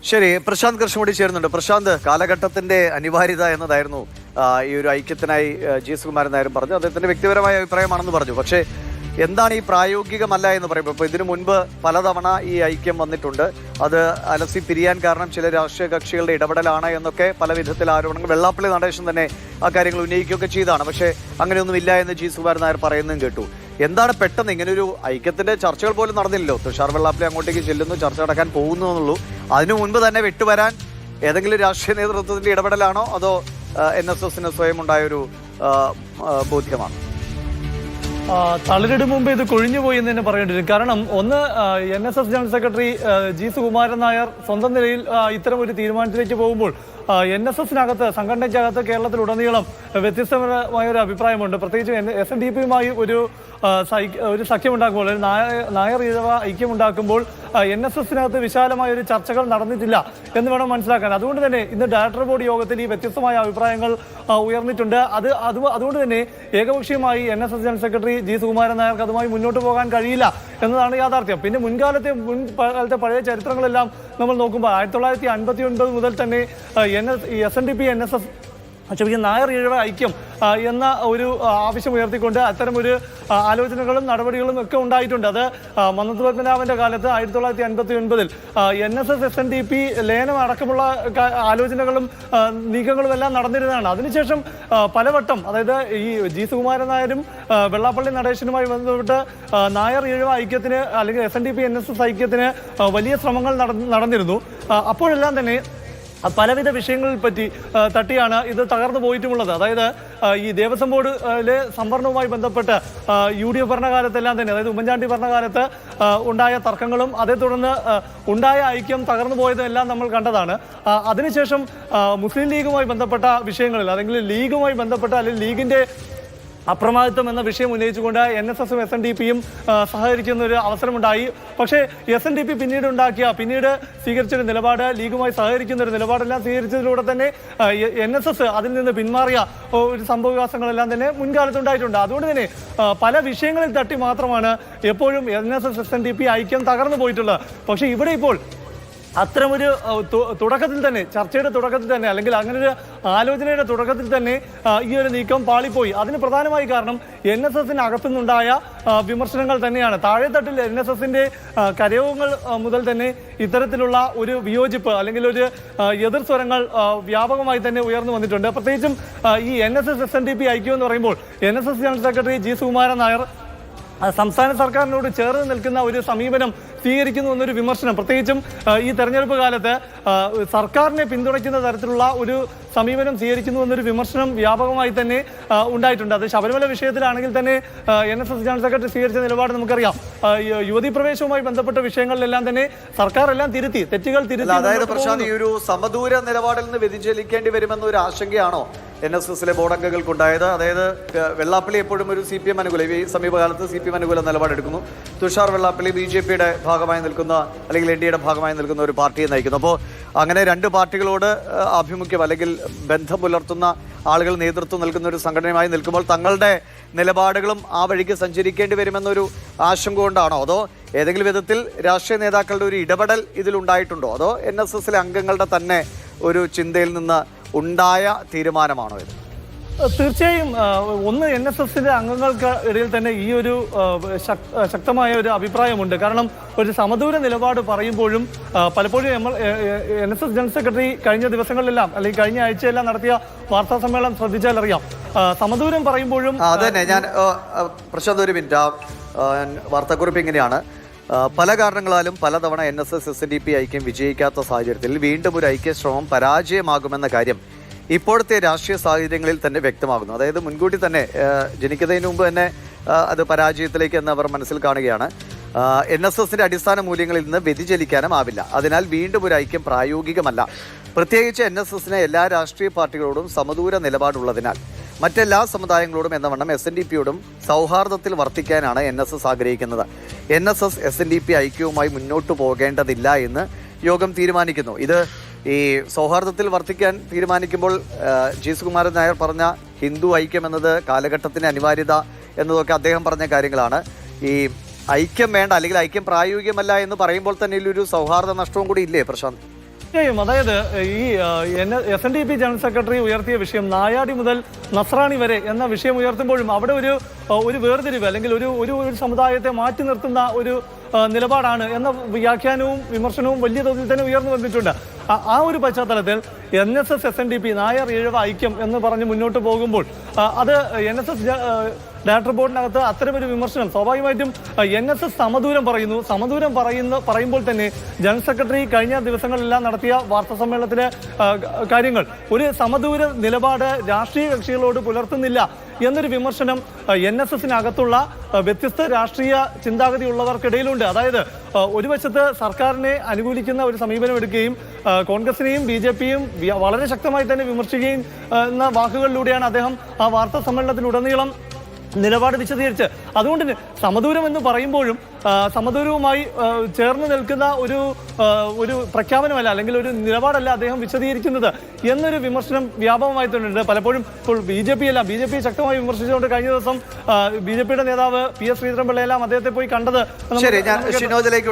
ശരി, പ്രശാന്ത് കൃഷ്ണമൂടി ചേരുന്നുണ്ട്. പ്രശാന്ത്, കാലഘട്ടത്തിന്റെ അനിവാര്യത എന്നതായിരുന്നു ഈ ഒരു ഐക്യത്തിനായി ജി സുകുമാരൻ നായരും പറഞ്ഞു. അദ്ദേഹത്തിന്റെ വ്യക്തിപരമായ അഭിപ്രായമാണെന്ന് പറഞ്ഞു. പക്ഷേ എന്താണ് ഈ പ്രായോഗികമല്ല എന്ന് പറയുമ്പോൾ, ഇപ്പോൾ ഇതിനു മുൻപ് പലതവണ ഈ ഐക്യം വന്നിട്ടുണ്ട്. അത് അലസി പിരിയാൻ കാരണം ചില രാഷ്ട്രീയ കക്ഷികളുടെ ഇടപെടലാണ് എന്നൊക്കെ പല വിധത്തിൽ ആരോപണങ്ങൾ വെള്ളാപ്പള്ളി നടേശൻ തന്നെ ആ കാര്യങ്ങൾ ഉന്നയിക്കുകയൊക്കെ ചെയ്താണ്. പക്ഷേ അങ്ങനെയൊന്നും ഇല്ല എന്ന് ജി സുകുമാരൻ നായർ പറയുന്നതും കേട്ടു. എന്താണ് പെട്ടെന്ന് ഇങ്ങനൊരു ഐക്യത്തിന്റെ ചർച്ചകൾ പോലും നടന്നില്ലല്ലോ? തുഷാർ വെള്ളാപ്പള്ളി അങ്ങോട്ടേക്ക് ചെല്ലുന്നു, ചർച്ച നടക്കാൻ പോകുന്നു എന്നുള്ളൂ. അതിനു മുൻപ് തന്നെ വിട്ടുവരാൻ ഏതെങ്കിലും രാഷ്ട്രീയ നേതൃത്വത്തിന്റെ ഇടപെടലാണോ അതോ NSSന് സ്വയം ഉണ്ടായൊരു ബോധ്യമാണ്? തളിരിടും മുമ്പ് ഇത് കൊഴിഞ്ഞുപോയി എന്ന് തന്നെ പറയേണ്ടി വരും. കാരണം ഒന്ന്, NSS general secretary G Sukumaran Nair സ്വന്തം നിലയിൽ ഇത്തരം ഒരു തീരുമാനത്തിലേക്ക് പോകുമ്പോൾ NSSനകത്ത്, സംഘടനയ്ക്കകത്ത് കേരളത്തിലുടനീളം വ്യത്യസ്തമായ ഒരു അഭിപ്രായമുണ്ട്. പ്രത്യേകിച്ച് SNDPയുമായി ഒരു സഖ്യമുണ്ടാക്കുമ്പോൾ, നായർ ഈഴവ ഐക്യമുണ്ടാക്കുമ്പോൾ NSSനകത്ത് വിശാലമായ ഒരു ചർച്ചകൾ നടന്നിട്ടില്ല എന്ന് വേണം മനസ്സിലാക്കാൻ. അതുകൊണ്ട് തന്നെ ഇന്ന് ഡയറക്ടർ ബോർഡ് യോഗത്തിൽ ഈ വ്യത്യസ്തമായ അഭിപ്രായങ്ങൾ ഉയർന്നിട്ടുണ്ട്. അതുകൊണ്ട് തന്നെ ഏകപക്ഷീയമായി NSS general secretary G Sukumaran നായർക്ക് അതുമായി മുന്നോട്ട് പോകാൻ കഴിയില്ല എന്നതാണ് യാഥാർത്ഥ്യം. പിന്നെ മുൻകാലത്തെ പഴയ ചരിത്രങ്ങളെല്ലാം നമ്മൾ നോക്കുമ്പോൾ 1959 മുതൽ തന്നെ SNDP NSS നായർ ഈഴവ ഐക്യം എന്ന ഒരു ആവശ്യം ഉയർത്തിക്കൊണ്ട് അത്തരമൊരു ആലോചനകളും നടപടികളും ഒക്കെ ഉണ്ടായിട്ടുണ്ട്. അത് മന്നത്ത് പത്മനാഭന്റെ കാലത്ത് 1959 NSS SNDP ലയനം അടക്കമുള്ള ആലോചനകളും നീക്കങ്ങളും എല്ലാം നടന്നിരുന്നതാണ്. അതിനുശേഷം പലവട്ടം, അതായത് ഈ ജി സുകുമാരൻ നായരും വെള്ളാപ്പള്ളി നടേശനുമായി ബന്ധപ്പെട്ട് നായർ ഈഴവ ഐക്യത്തിന് അല്ലെങ്കിൽ SNDP NSS ഐക്യത്തിന് വലിയ ശ്രമങ്ങൾ നടന്നിരുന്നു. അപ്പോഴെല്ലാം തന്നെ പലവിധ വിഷയങ്ങളിൽ പറ്റി തട്ടിയാണ് ഇത് തകർന്നു പോയിട്ടുമുള്ളത്. അതായത് ഈ ദേവസ്വം ബോർഡിലെ സംവരണവുമായി ബന്ധപ്പെട്ട് UDF ഭരണകാലത്തെല്ലാം തന്നെ, അതായത് ഉമ്മൻചാണ്ടി ഭരണകാലത്ത് ഉണ്ടായ തർക്കങ്ങളും അതേ തുടർന്ന് ഉണ്ടായ ഐക്യം തകർന്നു പോയതെല്ലാം നമ്മൾ കണ്ടതാണ്. അതിനുശേഷം മുസ്ലിം ലീഗുമായി ബന്ധപ്പെട്ട വിഷയങ്ങളിൽ, അല്ലെങ്കിൽ ലീഗുമായി ബന്ധപ്പെട്ട അല്ലെങ്കിൽ ലീഗിന്റെ അപ്രമാദിത്വം എന്ന വിഷയം ഉന്നയിച്ചുകൊണ്ട് NSSും SNDPയും സഹകരിക്കുന്ന ഒരു അവസരമുണ്ടായി. പക്ഷേ SNDP പിന്നീട് സ്വീകരിച്ചൊരു നിലപാട്, ലീഗുമായി സഹകരിക്കുന്ന ഒരു നിലപാടെല്ലാം സ്വീകരിച്ചതിലൂടെ തന്നെ NSS അതിൽ നിന്ന് പിന്മാറിയ ഒരു സംഭവവികാസങ്ങളെല്ലാം തന്നെ മുൻകാലത്തുണ്ടായിട്ടുണ്ട്. അതുകൊണ്ട് തന്നെ പല വിഷയങ്ങളിൽ തട്ടി മാത്രമാണ് എപ്പോഴും NSS SNDP ഐക്യം തകർന്നു പോയിട്ടുള്ളത്. പക്ഷേ ഇവിടെ ഇപ്പോൾ അത്തരമൊരു തുടക്കത്തിൽ തന്നെ, ചർച്ചയുടെ തുടക്കത്തിൽ തന്നെ, അല്ലെങ്കിൽ അങ്ങനെ ഒരു ആലോചനയുടെ തുടക്കത്തിൽ തന്നെ ഈ ഒരു നീക്കം പാളിപ്പോയി. അതിന് പ്രധാനമായി കാരണം NSSനകത്തുനിന്നുണ്ടായ വിമർശനങ്ങൾ തന്നെയാണ്. താഴെത്തട്ടിൽ NSSന്റെ കരയോഗങ്ങൾ മുതൽ തന്നെ ഇത്തരത്തിലുള്ള ഒരു വിയോജിപ്പ് അല്ലെങ്കിൽ ഒരു എതിർ സ്വരങ്ങൾ വ്യാപകമായി തന്നെ ഉയർന്നു വന്നിട്ടുണ്ട്. പ്രത്യേകിച്ചും ഈ NSS SNDP ഐക്യം എന്ന് പറയുമ്പോൾ NSS general secretary G Sukumaran Nair സംസ്ഥാന സർക്കാരിനോട് ചേർന്ന് നിൽക്കുന്ന ഒരു സമീപനം സ്വീകരിക്കുന്നു എന്നൊരു വിമർശനം, പ്രത്യേകിച്ചും ഈ തെരഞ്ഞെടുപ്പ് കാലത്ത് സർക്കാരിനെ പിന്തുണയ്ക്കുന്ന തരത്തിലുള്ള ഒരു സമീപനം സ്വീകരിക്കുന്നു എന്നൊരു വിമർശനം വ്യാപകമായി തന്നെ ഉണ്ടായിട്ടുണ്ട്. അത് ശബരിമല വിഷയത്തിലാണെങ്കിൽ തന്നെ NSS ജനറൽ സെക്രട്ടറി സ്വീകരിച്ച നിലപാട് നമുക്കറിയാം. യുവതീ പ്രവേശവുമായി ബന്ധപ്പെട്ട വിഷയങ്ങളിലെല്ലാം തന്നെ സർക്കാർ എല്ലാം തെറ്റുകൾ തിരുത്തി. അതായത് പ്രശാന്ത്, ഈ ഒരു സമദൂര നിലപാടിൽ നിന്ന് വ്യതിചലിക്കേണ്ടി വരുമെന്നൊരു ആശങ്കയാണോ NSSലെ ബോർഡ് അംഗങ്ങൾക്കുണ്ടായത്? അതായത് വെള്ളാപ്പള്ളി എപ്പോഴും ഒരു CPM അനുകൂല, ഈ സമീപകാലത്ത് CPM അനുകൂല നിലപാടെടുക്കുന്നു. തുഷാർ വെള്ളാപ്പള്ളി BJPയുടെ ഭാഗമായി നിൽക്കുന്ന, അല്ലെങ്കിൽ NDAയുടെ ഭാഗമായി നിൽക്കുന്ന ഒരു പാർട്ടിയെ നയിക്കുന്നു. അപ്പോൾ അങ്ങനെ രണ്ട് പാർട്ടികളോട് ആഭിമുഖ്യം അല്ലെങ്കിൽ ബന്ധം പുലർത്തുന്ന ആളുകൾ നേതൃത്വം നൽകുന്ന ഒരു സംഘടനയുമായി നിൽക്കുമ്പോൾ തങ്ങളുടെ നിലപാടുകളും ആ വഴിക്ക് സഞ്ചരിക്കേണ്ടി വരുമെന്നൊരു ആശങ്ക കൊണ്ടാണോ, അതോ ഏതെങ്കിലും വിധത്തിൽ രാഷ്ട്രീയ നേതാക്കളുടെ ഒരു ഇടപെടൽ ഇതിലുണ്ടായിട്ടുണ്ടോ, അതോ NSSലെ അംഗങ്ങളുടെ തന്നെ ഒരു ചിന്തയിൽ നിന്ന് ഉണ്ടായ തീരുമാനമാണോ ഇത്? തീർച്ചയായും ഒന്ന്, NSSന്റെ അംഗങ്ങൾക്ക് ഇടയിൽ തന്നെ ഈ ഒരു ശക്തമായ ഒരു അഭിപ്രായമുണ്ട്. കാരണം ഒരു സമദൂര നിലപാട് പറയുമ്പോഴും പലപ്പോഴും NSS ജനറൽ സെക്രട്ടറി കഴിഞ്ഞ ദിവസങ്ങളിലെല്ലാം, അല്ലെങ്കിൽ കഴിഞ്ഞ ആഴ്ചയെല്ലാം നടത്തിയ വാർത്താ സമ്മേളനം ശ്രദ്ധിച്ചാൽ അറിയാം, സമദൂരം പറയുമ്പോഴും. അതന്നെ, ഞാൻ പ്രശാന്ത് ഒരു മിനിറ്റ്, വാർത്താക്കുറിപ്പ് ഇങ്ങനെയാണ്: പല കാരണങ്ങളാലും പലതവണ NSS SNDP ഐക്യം വിജയിക്കാത്ത സാഹചര്യത്തിൽ വീണ്ടും ഒരു ഐക്യശ്രമം പരാജയമാകുമെന്ന കാര്യം ഇപ്പോഴത്തെ രാഷ്ട്രീയ സാഹചര്യങ്ങളിൽ തന്നെ വ്യക്തമാകുന്നു. അതായത് മുൻകൂട്ടി തന്നെ, ജനിക്കുന്നതിന് മുമ്പ് തന്നെ അത് പരാജയത്തിലേക്ക് എന്ന് അവർ മനസ്സിൽ കാണുകയാണ്. NSSന്റെ അടിസ്ഥാന മൂല്യങ്ങളിൽ നിന്ന് വ്യതിചലിക്കാനും ആവില്ല. അതിനാൽ വീണ്ടും ഒരു ഐക്യം പ്രായോഗികമല്ല. പ്രത്യേകിച്ച് NSSന് എല്ലാ രാഷ്ട്രീയ പാർട്ടികളോടും സമദൂര നിലപാടുള്ളതിനാൽ മറ്റെല്ലാ സമുദായങ്ങളോടും എന്ന വണ്ണം SNDPയോടും സൗഹാർദ്ദത്തിൽ വർത്തിക്കാനാണ് NSS ആഗ്രഹിക്കുന്നത്. NSS SNDP ഐക്യവുമായി മുന്നോട്ടു പോകേണ്ടതില്ല എന്ന് യോഗം തീരുമാനിക്കുന്നു. ഇത് ഈ സൗഹാർദ്ദത്തിൽ വർത്തിക്കാൻ തീരുമാനിക്കുമ്പോൾ ജി സുകുമാരൻ നായർ പറഞ്ഞ ഹിന്ദു ഐക്യം എന്നത് കാലഘട്ടത്തിൻ്റെ അനിവാര്യത എന്നതൊക്കെ അദ്ദേഹം പറഞ്ഞ കാര്യങ്ങളാണ്. ഈ ഐക്യം വേണ്ട, അല്ലെങ്കിൽ ഐക്യം പ്രായോഗികമല്ല എന്ന് പറയുമ്പോൾ തന്നെ ഒരു സൗഹാർദ്ദ നഷ്ടവും കൂടി ഇല്ലേ പ്രശാന്ത്? അതായത് ഈ SNDP ജനറൽ സെക്രട്ടറി ഉയർത്തിയ വിഷയം നായാടി മുതൽ നസ്രാണി വരെ എന്ന വിഷയം ഉയർത്തുമ്പോഴും അവിടെ ഒരു വേർതിരിവ് അല്ലെങ്കിൽ ഒരു സമുദായത്തെ മാറ്റി നിർത്തുന്ന ഒരു നിലപാടാണ് എന്ന വ്യാഖ്യാനവും വിമർശനവും വലിയ തോതിൽ തന്നെ ഉയർന്നു വന്നിട്ടുണ്ട്. ആ ഒരു പശ്ചാത്തലത്തിൽ NSS SNDP നായർ ഈഴവ ഐക്യം എന്ന് പറഞ്ഞ് മുന്നോട്ട് പോകുമ്പോൾ അത് NSS ഡയറക്ടർ ബോർഡിനകത്ത് അത്തരമൊരു വിമർശനം സ്വാഭാവികമായിട്ടും NSS സമദൂരം പറയുമ്പോൾ തന്നെ ജനറൽ സെക്രട്ടറി കഴിഞ്ഞ ദിവസങ്ങളിലെല്ലാം നടത്തിയ വാർത്താ സമ്മേളനത്തിലെ കാര്യങ്ങൾ ഒരു സമദൂര നിലപാട് രാഷ്ട്രീയ കക്ഷികളോട് പുലർത്തുന്നില്ല എന്നൊരു വിമർശനം NSSനകത്തുള്ള വ്യത്യസ്ത രാഷ്ട്രീയ ചിന്താഗതിയുള്ളവർക്കിടയിലുണ്ട്. അതായത് ഒരു വശത്ത് സർക്കാരിനെ അനുകൂലിക്കുന്ന ഒരു സമീപനം എടുക്കുകയും കോൺഗ്രസിനെയും BJPയും വളരെ ശക്തമായി തന്നെ വിമർശിക്കുകയും എന്ന വാക്കുകളിലൂടെയാണ് അദ്ദേഹം ആ വാർത്താ സമ്മേളനത്തിലുടനീളം നിലപാട് വിശദീകരിച്ച്. അതുകൊണ്ട് തന്നെ സമദൂരം എന്ന് പറയുമ്പോഴും സമദൂരവുമായി ചേർന്ന് നിൽക്കുന്ന ഒരു പ്രഖ്യാപനമല്ല അല്ലെങ്കിൽ ഒരു നിലപാടല്ല അദ്ദേഹം വിശദീകരിക്കുന്നത് എന്നൊരു വിമർശനം വ്യാപകമായിട്ടുണ്ട്. പലപ്പോഴും ഇപ്പോൾ BJP ശക്തമായി വിമർശിച്ചുകൊണ്ട് കഴിഞ്ഞ ദിവസം BJPയുടെ നേതാവ് PS ശ്രീധരൻപിള്ളയെല്ലാം അദ്ദേഹത്തെ പോയി കണ്ടത്. ശരി, ഞാൻ ഷിനോജിലേക്ക്